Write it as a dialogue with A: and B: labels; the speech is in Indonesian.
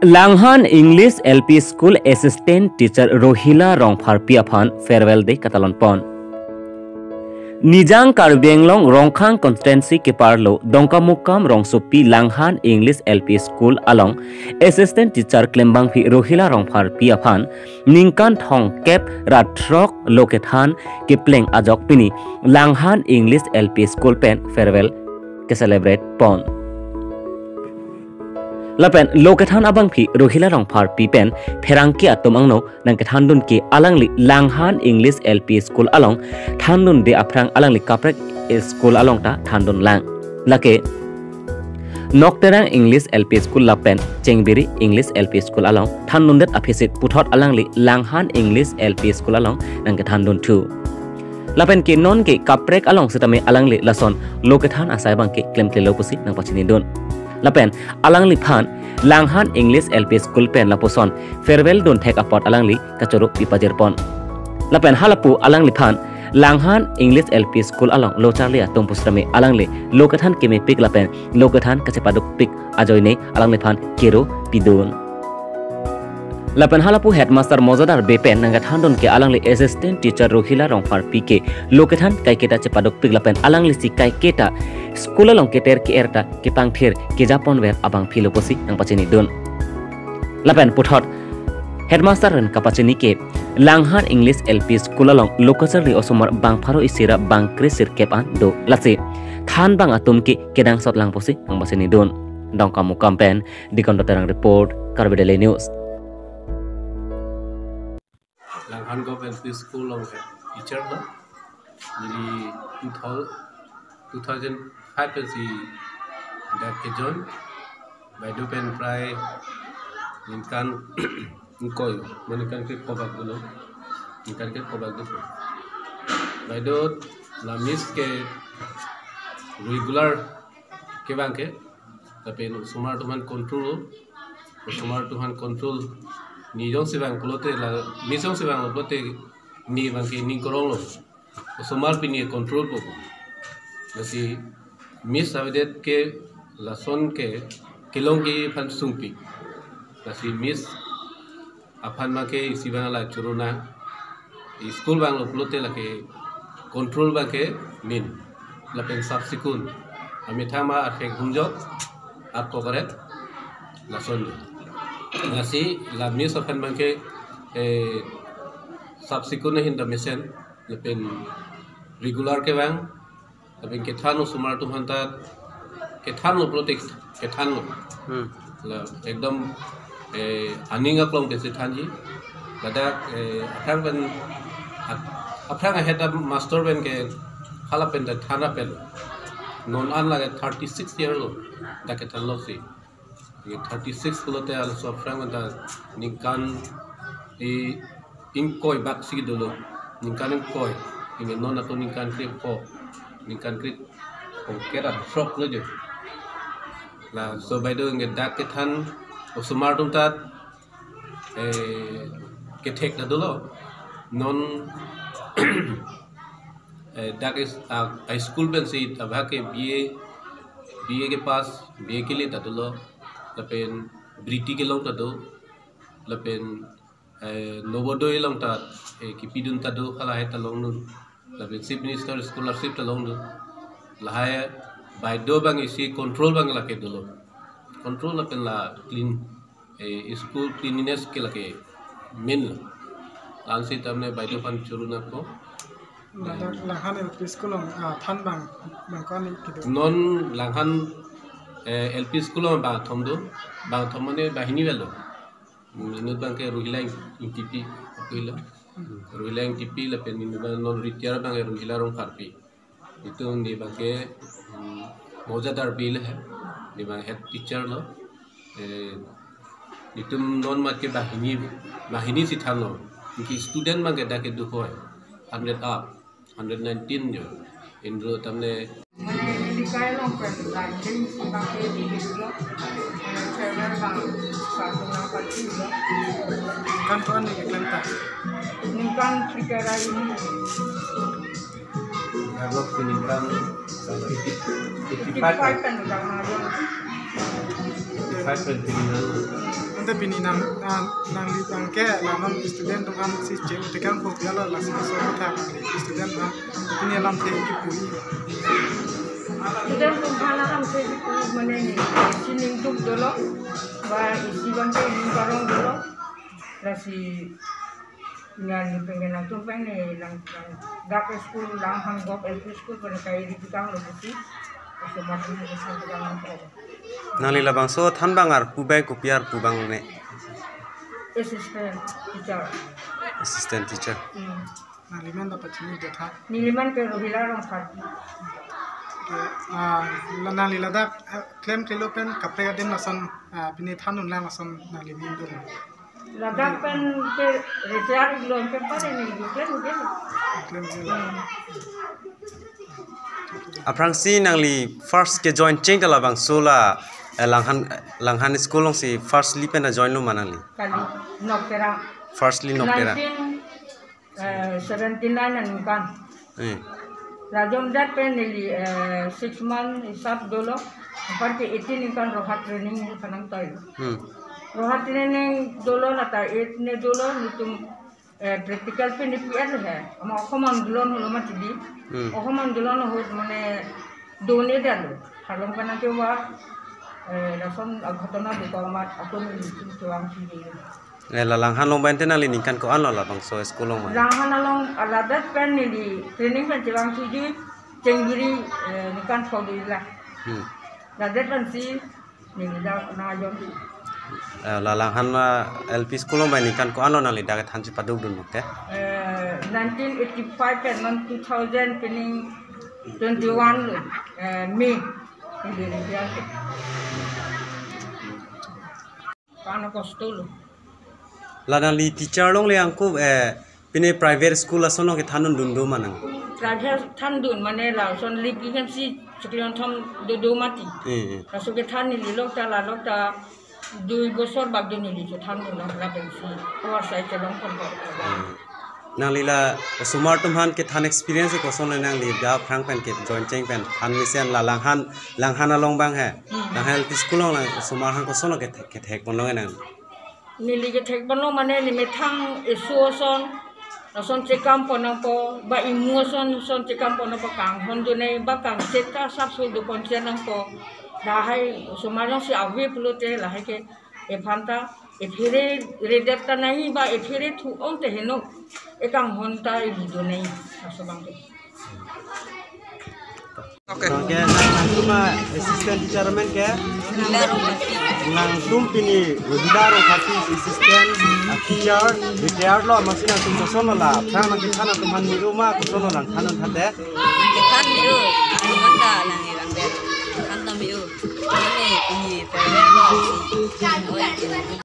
A: Langhan English LP School Assistant Teacher Rohila Rongphar Piaphan Farewell Day Catalan Pon Nijang Karbenglong Rongkhang Constituency Keparlo Dongkamukam Rongsopi Langhan English LP School along Assistant Teacher Klembang Phi Rohila Rongphar Piaphan Ningkan Thong Kep Ratrok Lokethan Kipleng Ajok Pini Langhan English LP School Pen Farewell ke celebrate Pon Lapen lokethan abang phi Rohila Rongphar pipen pherangki atomangno nangkethan dun ki alangli Langhan English LP School along thandun de aprang alangli kaprek school along ta thandun lang lake Nokterang English LP School lapen Chengbiri English LP School along thandun det aphisit puthot alangli Langhan English LP School along nangkethan dun tu lapen ki non ki kaprek along setame alangli lason lokethan asai bang ki klem klelo pusi nang pachini dun Lapen alangli phan Langhan English LP School pen laposon farewell don take apart alangli kachoro pipajer pon Lapen halapu alangli phan Langhan English LP School along locharlia tompusrame alangli lokathan keme pik lapen lokathan kachepaduk pik ajoine alangli phan kero pidun Lapen halapu headmaster mozadar bepen nangathan don ke alangli assistant teacher Rohila Rongphar pike lokathan kaiketa chepaduk pik lapen alangli si kaiketa School along keter ke erta ke pangphir ke japon wer abang philoposi nang pachini dun lapen puthot headmaster ren kapachini ke Langhan English LP School along lokachari osomar bangpharo isira bangkrisir kepan do lase than bang atum ke kedang sot lang posi nang pachini dun dongkamu campaign di kondoterang report Karbidele News
B: Langhan LP School long teacher no jadi 2005 pensi dak kejon by do pen prai ninkan ngkoy manikan ke kobak dulu ninkan ke kobak dulu by do la miss ke regular ke bang ke tapi sumar tuhan control ni jong se bang plote la misong se bang plote ni bang ke ni korong lo sumar pini control po Nasi miss avidet ke lason ke kilong ke pan sungpi nasi miss apan make isi bang la churuna school bang lo plote la ke control bang ke min la pen subsequent amitama arke gunjot apko karet lason nasi la miss apan bang ke subsequent hinda mesen la pen regular ke bang tapi ketano sumar tu hantar ketano protek ketano lah ekdom aninga klong desi thanji lada apang head master ben ke khala pen da thana pen non an lage 36 year lo da ketan lo si 36 kulote al so apang da ninkan inkoi bak sig dolo ninkan koi ini non atau ninkan krip ko Nikan krit kongkera shock lo je la so by doing dak ke than osumar tum tat ke thek na dolo non dak is a school ben si tabha ke BA के पास BA के लिए तदलो लपेन ब्रिटी के लोग तदो लपेन नोबोदो इलम tat किपिदुन तदो खला है तलोंग नु Lapen chief minister scholarship talong do lahaya by do bang isi control bang lake dulu control lapen la clean school cleanliness ke lake min lansi tamne by do pan churuna ko
C: Langhan LP School than bang kon kido
B: non Langhan LP School bang thomane bahini velo minut bang ke Rohila ITP koilo Rohila yang tipi lapen non retire bang Rohila Rongphar pi itu ni bang mozadar bil hai ni bang head teacher lo itu non mat ke bahini si thano ki student bang da ke du hoy 100 up 119 jo indro tamne
D: dikai long pen dan jing bang ke di lo chairman bang sarung parti lo
C: kan tuan ni klenta
D: Ninkan fikara ini
B: Kalau peningkan
D: 55 pen dah ada
B: 55 pen
C: te pini nang li bang ke laman student tu kan si je tekan ko bialo la si so ta student kan pini lam te ki pui
D: Student tu bhala ram se mane ni sining tuk dolo ba isi bang ke ning karong dolo la si ngan ni pengen nang tu pengen nang dak school lang hang gop LP school pada kai di kang lo besi so mati ni so kang ko
E: nali labang so than bangar pubai kopiar pubang ne assistant teacher
C: nang liman da pachini de tha
D: niliman ke rohila rong phat
C: nang li ladak claim telopen kapre ga din nasan pini thanun lang nasan nang limin dun
D: ladak pen ke retire glom ke pare ni claim de
C: claim
E: aprang si nangli first ke join cheng dala bang sola langhan school long si first li pen join lo manali
D: kali nokera
E: firstly nokera
D: 1979 nan kan rajom dat pen ni 6 month sab dolo par ke 18 kan rohat training kanang toy rohat training dolo lata 8 ne dolo nitum practical pe ni pr hai ama okoman dulon holo matidi okoman dulon ho mane done dalo halong kana ke wa rason aghatana bukamat akon ni tuang sini
E: la langhan long bente nali nikan ko an la bang so school long man
D: langhan along aladat pen ni training pen tuang sini cenggiri nikan phodi la aladat pen si ni da na jom
E: la langhan LP school long man nikan ko an nali dagat hanji paduk dun ke
D: 1985 pen 2000 pening 21 lo May ini dia kana kosto lo
E: la nali teacher long le angko pine private school asono ke thanun dun do manang
D: private than dun mane la son lip kan si seklion thom do mati rasu ke than ni lok ta 2 bosor bagdo ni than dun la pensi or sai chelong kon ko
E: nalila sumar tumhan ke than experience ko son nang li da phang pen ke join cheng pen than mission la langhan along bang hai na hel school long sumar han ko son ke thek bon long nang
D: nili ke thek bon long mane ni methang esuoson son chekam ponang po ba emotion son chekam ponang po kang hon do nei ba kang cheka sap so do kon chen nang po da hai sumar long si awe pulote la hai ke e phanta e phere redakta nahi ba e phere thu on te heno ekang honta e budo nei asabang ke
E: okay nang assistant teacher men ke nang tum pini rodidaro khati assistant teacher retired lo masina tum sono la phang nang khana tum han miru ma sono lang khanon thate
F: ke khan miru anganda lang irang de khan ta miru ne pini pe lo